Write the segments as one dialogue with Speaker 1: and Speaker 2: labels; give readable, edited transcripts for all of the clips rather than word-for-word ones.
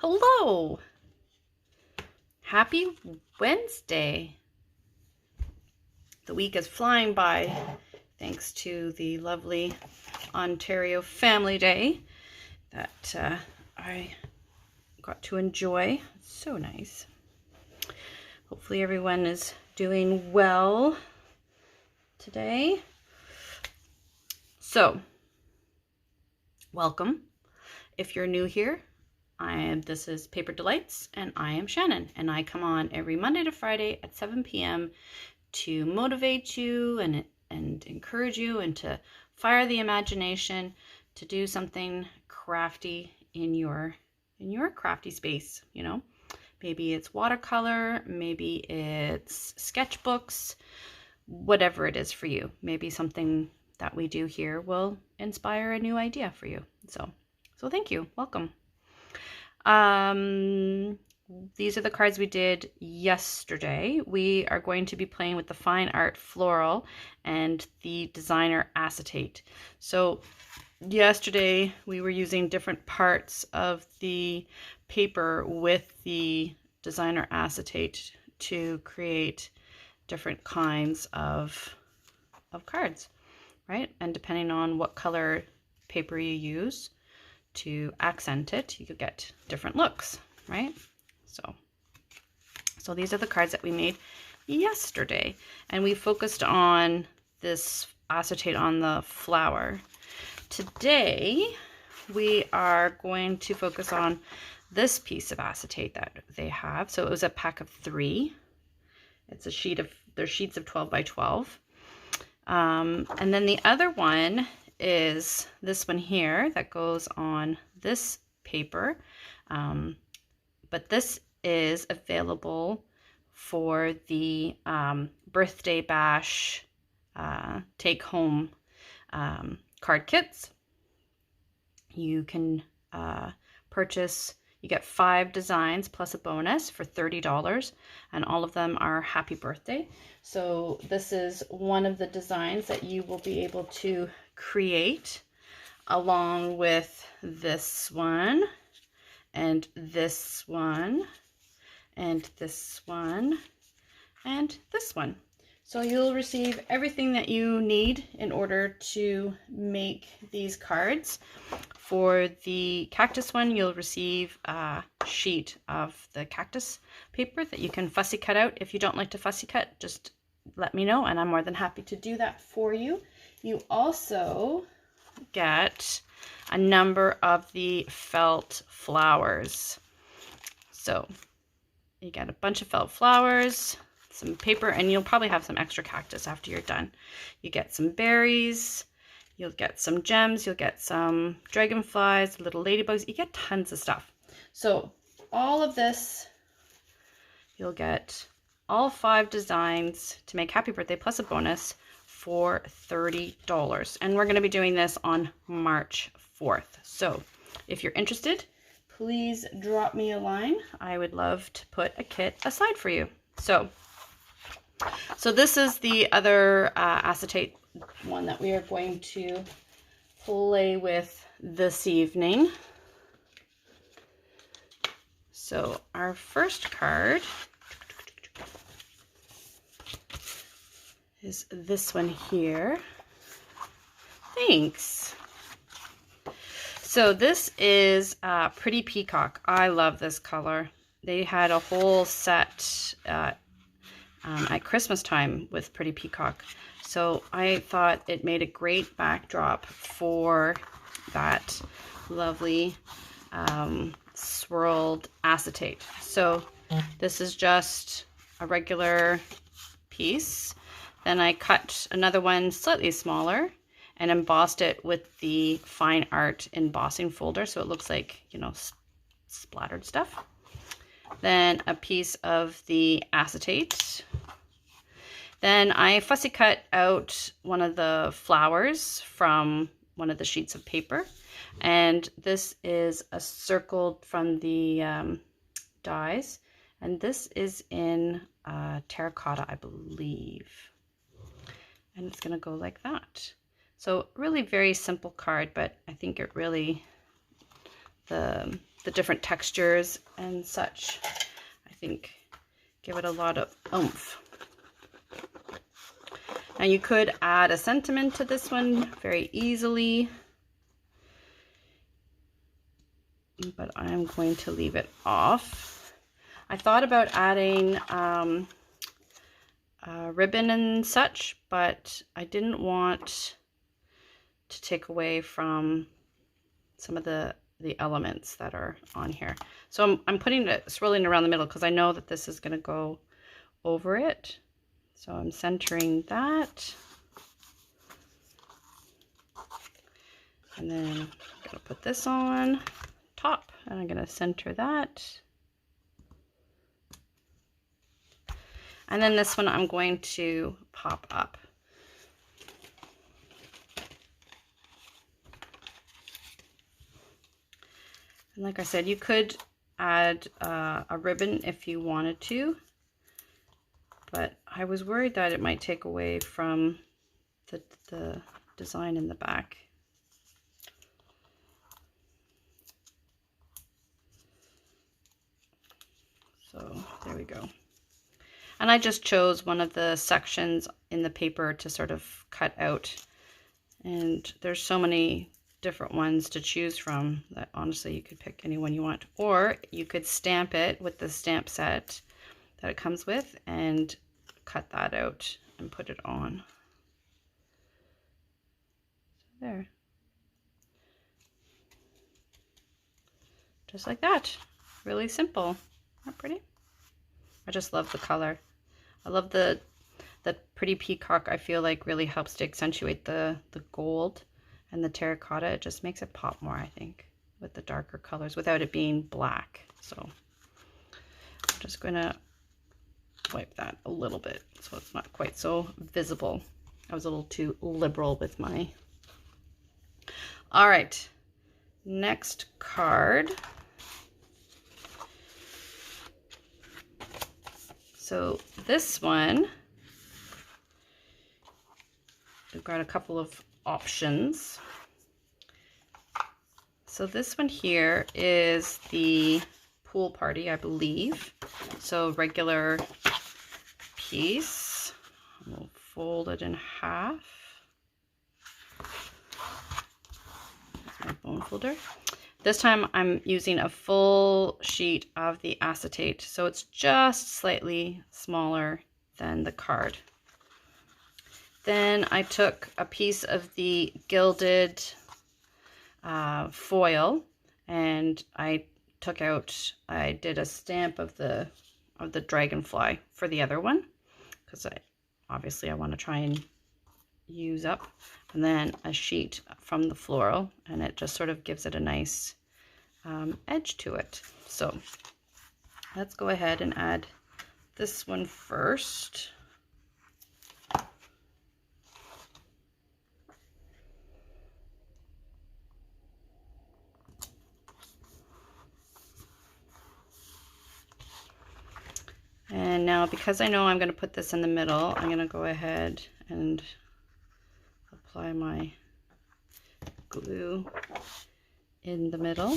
Speaker 1: Hello! Happy Wednesday! The week is flying by thanks to the lovely Ontario Family Day that I got to enjoy. It's so nice. Hopefully everyone is doing well today. So, welcome. If you're new here, this is Paper Delights, and I am Shannon, and I come on every Monday to Friday at 7 p.m. to motivate you and encourage you and to fire the imagination to do something crafty in your crafty space. You know, maybe it's watercolor, maybe it's sketchbooks, whatever it is for you. Maybe something that we do here will inspire a new idea for you. So thank you. Welcome. These are the cards we did yesterday. We are going to be playing with the fine Art Floral and the designer acetate. So yesterday we were using different parts of the paper with the designer acetate to create different kinds of cards, right? And depending on what color paper you use to accent it, you could get different looks, right? So these are the cards that we made yesterday, and we focused on this acetate on the flower. Today we are going to focus on this piece of acetate that they have. So it was a pack of 3. It's they're sheets of 12 by 12. And then the other one is this one here that goes on this paper, but this is available for the birthday bash take home card kits. You can purchase, you get 5 designs plus a bonus for $30, and all of them are happy birthday. So this is one of the designs that you will be able to create along with this one and this one and this one and this one. So you'll receive everything that you need in order to make these cards. For the cactus one, you'll receive a sheet of the cactus paper that you can fussy cut out. If you don't like to fussy cut, just let me know and I'm more than happy to do that for you. You also get a number of the felt flowers. So you get a bunch of felt flowers, some paper, and you'll probably have some extra cactus after you're done. You get some berries, you'll get some gems, you'll get some dragonflies, little ladybugs. You get tons of stuff. So all of this, you'll get all 5 designs to make happy birthday plus a bonus for $30. And we're going to be doing this on March 4th. So if you're interested, please drop me a line. I would love to put a kit aside for you. So this is the other acetate one that we are going to play with this evening. So our first card is this one here. Thanks. So this is Pretty Peacock. I love this color. They had a whole set at Christmas time with Pretty Peacock. So I thought it made a great backdrop for that lovely swirled acetate. So this is just a regular piece. Then I cut another one slightly smaller and embossed it with the fine art embossing folder, so it looks like, you know, splattered stuff. Then a piece of the acetate. Then I fussy cut out one of the flowers from one of the sheets of paper, and this is a circled from the dies, and this is in terracotta, I believe, and it's gonna go like that. So really very simple card, but I think it really, the the different textures and such, I think, give it a lot of oomph. And you could add a sentiment to this one very easily, but I'm going to leave it off. I thought about adding ribbon and such, but I didn't want to take away from some of the elements that are on here. So I'm putting it, swirling around the middle, because I know that this is going to go over it. So I'm centering that. And then I'm going to put this on top, and I'm going to center that. And then this one I'm going to pop up. And like I said, you could add a ribbon if you wanted to, but I was worried that it might take away from the design in the back. So there we go. And I just chose one of the sections in the paper to sort of cut out. And there's so many different ones to choose from that honestly you could pick any one you want. Or you could stamp it with the stamp set that it comes with and cut that out and put it on. So there. Just like that. Really simple. Isn't that pretty? I just love the color. I love the pretty peacock. I feel like really helps to accentuate the gold and the terracotta. It just makes it pop more, I think, with the darker colors without it being black. So I'm just going to wipe that a little bit so it's not quite so visible. I was a little too liberal with my... All right, next card. So this one, we've got a couple of options. So this one here is the pool party, I believe. So regular piece. We'll fold it in half. That's my bone folder. This time I'm using a full sheet of the acetate, so it's just slightly smaller than the card. Then I took a piece of the gilded foil, and I did a stamp of the dragonfly for the other one, because obviously I want to try and use up, and then a sheet from the floral, and it just sort of gives it a nice edge to it. So let's go ahead and add this one first. And now, because I know I'm going to put this in the middle, I'm going to go ahead and apply my glue in the middle.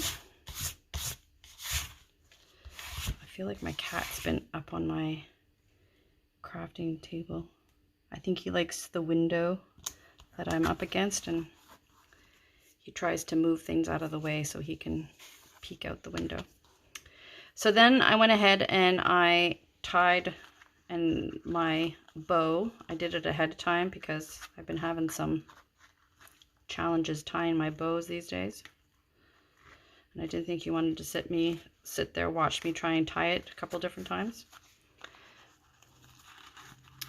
Speaker 1: I feel like my cat's been up on my crafting table. I think he likes the window that I'm up against, and he tries to move things out of the way so he can peek out the window. So then I went ahead and I tied my bow. I did it ahead of time because I've been having some challenges tying my bows these days. And I didn't think you wanted to sit there, watch me try and tie it a couple different times.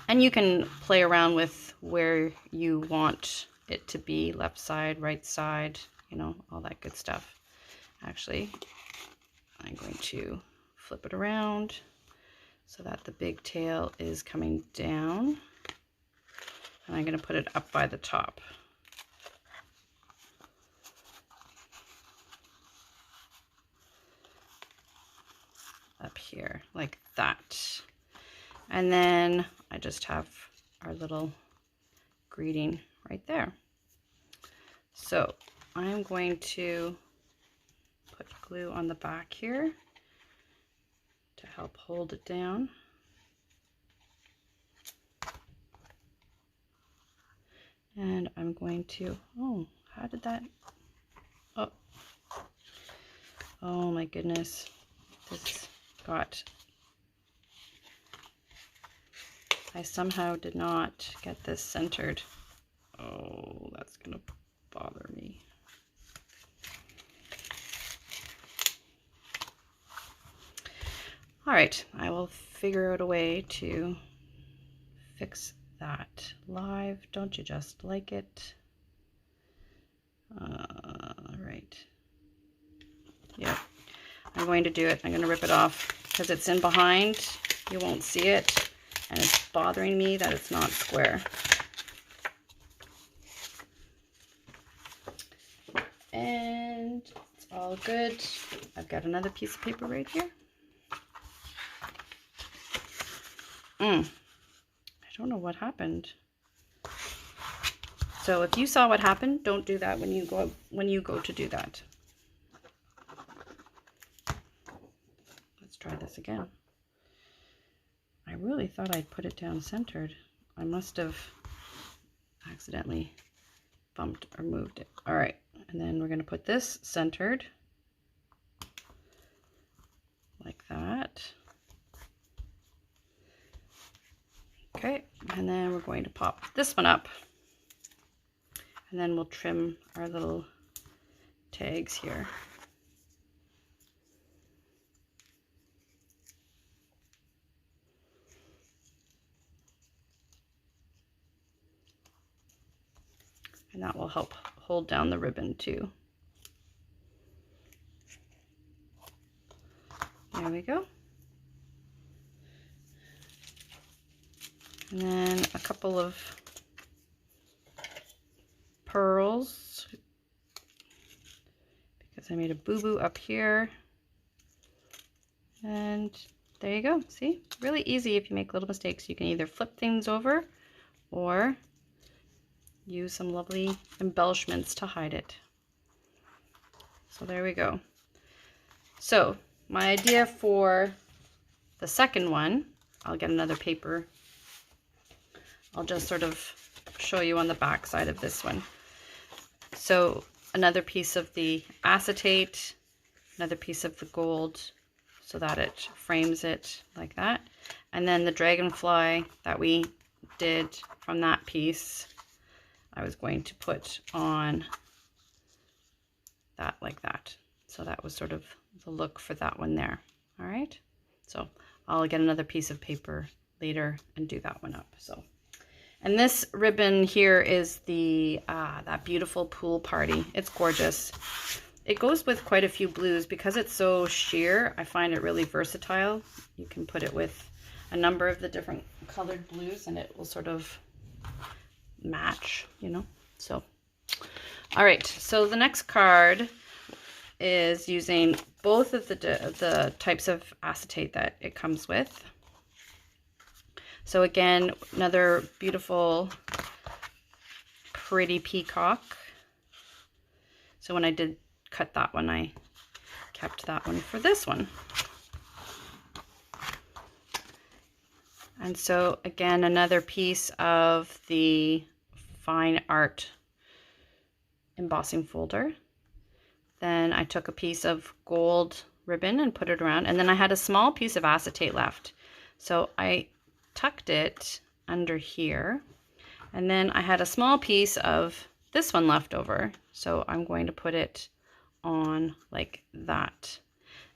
Speaker 1: And you can play around with where you want it to be, left side, right side, you know, all that good stuff. Actually, I'm going to flip it around so that the big tail is coming down. And I'm going to put it up by the top. Up here, like that. And then I just have our little greeting right there. So I'm going to put glue on the back here to help hold it down. And I'm going to, oh, how did that, oh my goodness, this got, I somehow did not get this centered. Oh, that's gonna bother me. All right, I will figure out a way to fix that live. Don't you just like it? Right. Yep. I'm going to do it. I'm going to rip it off because it's in behind. You won't see it, and it's bothering me that it's not square. And it's all good. I've got another piece of paper right here. I don't know what happened. So if you saw what happened, don't do that when you go to do that. Let's try this again. I really thought I'd put it down centered. I must have accidentally bumped or moved it. All right, and then we're going to put this centered like that. Okay, and then we're going to pop this one up, and then we'll trim our little tags here. And that will help hold down the ribbon too. There we go. And then a couple of pearls, because I made a boo-boo up here. And there you go. See, really easy if you make little mistakes. You can either flip things over or use some lovely embellishments to hide it. So there we go. So my idea for the second one, I'll get another paper. I'll just sort of show you on the back side of this one. So another piece of the acetate, another piece of the gold so that it frames it like that. And then the dragonfly that we did from that piece, I was going to put on that like that. So that was sort of the look for that one there. All right. So I'll get another piece of paper later and do that one up. So, and this ribbon here is the, that beautiful pool party. It's gorgeous. It goes with quite a few blues because it's so sheer. I find it really versatile. You can put it with a number of the different colored blues and it will sort of match, you know. So all right, so the next card is using both of the types of acetate that it comes with. So again, another beautiful pretty peacock. So when I did cut that one, I kept that one for this one. And so again, another piece of the fine art embossing folder. Then I took a piece of gold ribbon and put it around, and then I had a small piece of acetate left. So I tucked it under here, and then I had a small piece of this one left over. So I'm going to put it on like that.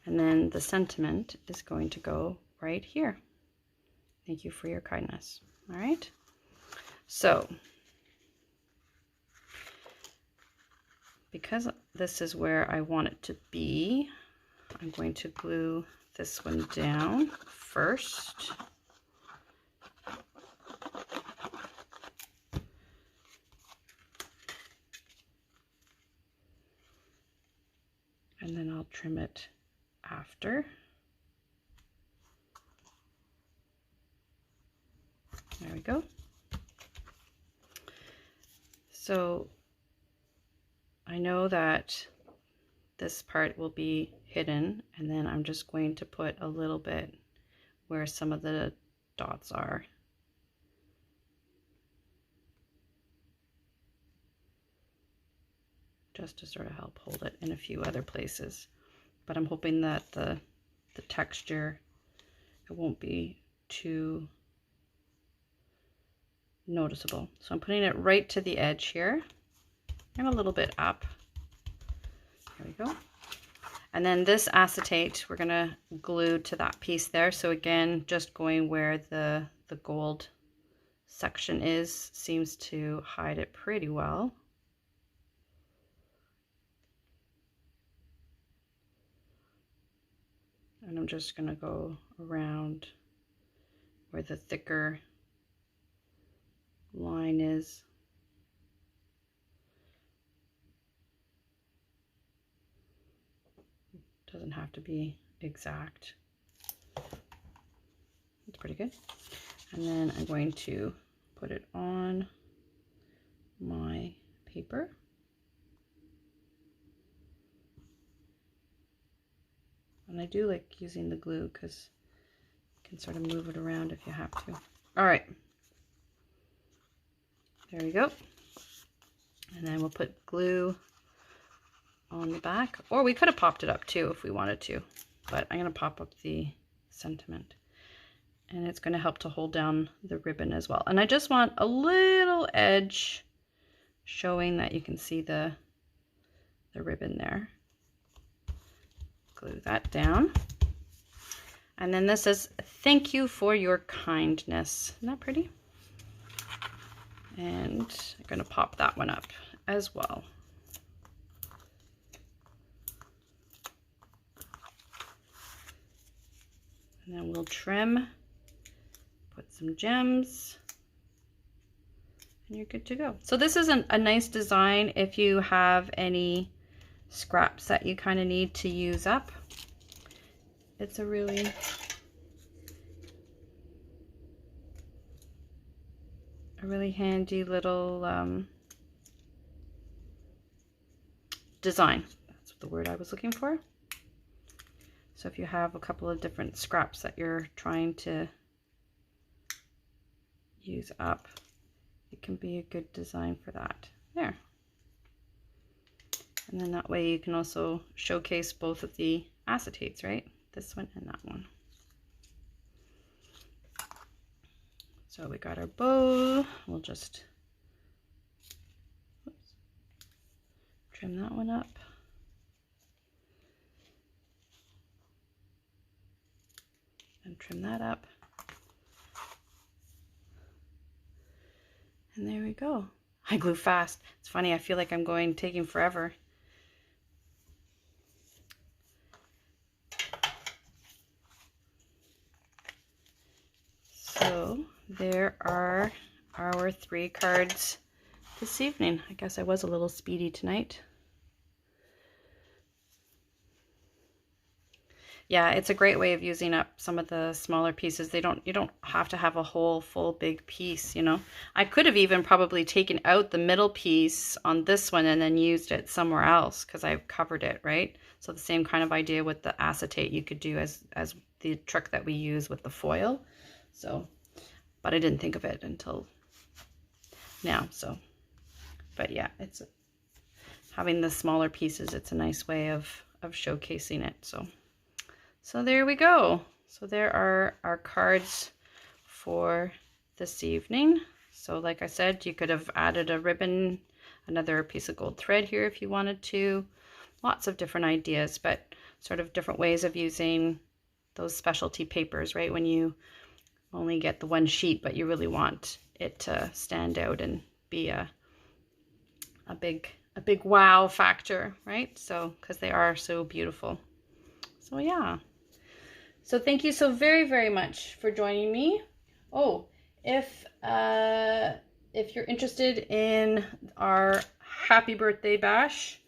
Speaker 1: And then the sentiment is going to go right here. Thank you for your kindness. All right. So because this is where I want it to be, I'm going to glue this one down first. And then I'll trim it after. There we go. So I know that this part will be hidden, and then I'm just going to put a little bit where some of the dots are. Just to sort of help hold it in a few other places. But I'm hoping that the texture, it won't be too noticeable. So I'm putting it right to the edge here and a little bit up. There we go. And then this acetate, we're gonna glue to that piece there. So again, just going where the gold section is seems to hide it pretty well. And I'm just gonna go around where the thicker line is. Doesn't have to be exact. That's pretty good. And then I'm going to put it on my paper. And I do like using the glue because you can sort of move it around if you have to. All right. There we go. And then we'll put glue on the back, or we could have popped it up too if we wanted to, but I'm going to pop up the sentiment, and it's going to help to hold down the ribbon as well. And I just want a little edge showing that you can see the ribbon there. Glue that down. And then this says, "Thank you for your kindness." Isn't that pretty? And I'm going to pop that one up as well. And then we'll trim, put some gems, and you're good to go. So this is a nice design if you have any scraps that you kind of need to use up. It's a really handy little design. That's the word I was looking for. So if you have a couple of different scraps that you're trying to use up, it can be a good design for that. There. And then that way you can also showcase both of the acetates, right? This one and that one. So we got our bow. We'll just trim that one up. And trim that up. And there we go. I glue fast. It's funny, I feel like I'm taking forever. So there are our 3 cards this evening. I guess I was a little speedy tonight. Yeah, it's a great way of using up some of the smaller pieces. You don't have to have a whole full big piece, you know. I could have even probably taken out the middle piece on this one and then used it somewhere else because I've covered it, right? So the same kind of idea with the acetate you could do as the trick that we use with the foil. So, but I didn't think of it until now. So, but yeah, it's having the smaller pieces. It's a nice way of showcasing it. So there we go. So there are our cards for this evening. So like I said, you could have added a ribbon, another piece of gold thread here if you wanted to. Lots of different ideas, but sort of different ways of using those specialty papers, right? When you only get the one sheet, but you really want it to stand out and be a big wow factor, right? So, because they are so beautiful. So yeah. So thank you so very, very much for joining me. Oh, if you're interested in our happy birthday bash,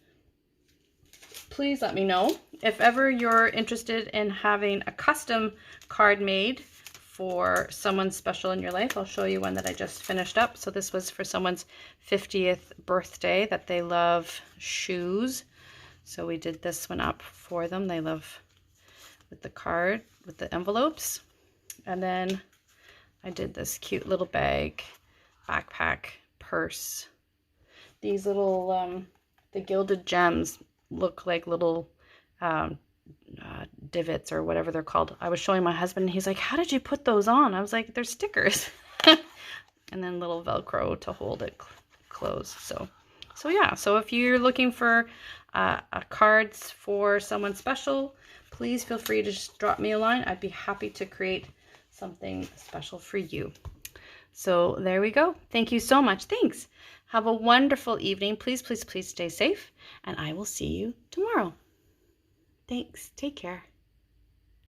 Speaker 1: please let me know. If ever you're interested in having a custom card made for someone special in your life, I'll show you one that I just finished up. So this was for someone's 50th birthday that they love shoes. So we did this one up for them. They love with the card, with the envelopes. And then I did this cute little bag, backpack, purse. These little, the gilded gems look like little divots or whatever they're called. I was showing my husband and he's like, how did you put those on? I was like, they're stickers. And then little Velcro to hold it closed. So yeah, so if you're looking for cards for someone special, please feel free to just drop me a line. I'd be happy to create something special for you. So there we go. Thank you so much. Thanks. Have a wonderful evening. Please, please, please stay safe, and I will see you tomorrow. Thanks. Take care.